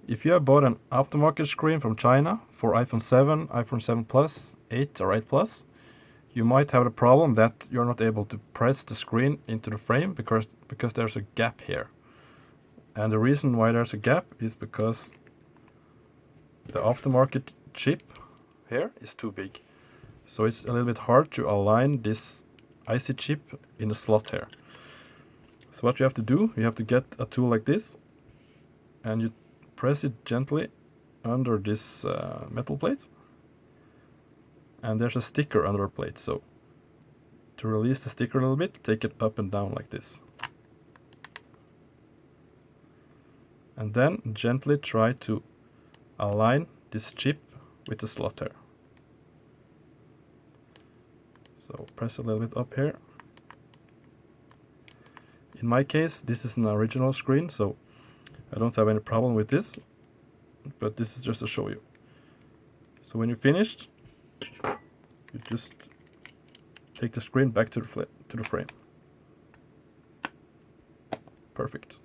If you have bought an aftermarket screen from China for iPhone 7, iPhone 7 Plus, 8 or 8 Plus, you might have the problem that you're not able to press the screen into the frame because there's a gap here. And the reason why there's a gap is because the aftermarket chip here is too big. So it's a little bit hard to align this IC chip in the slot here. So what you have to do, you have to get a tool like this and you press it gently under this metal plate. And there's a sticker under the plate, so to release the sticker a little bit, take it up and down like this. And then gently try to align this chip with the slot here. So press a little bit up here. In my case, this is an original screen, so I don't have any problem with this, but this is just to show you. So when you're finished, you just take the screen back to the frame. Perfect.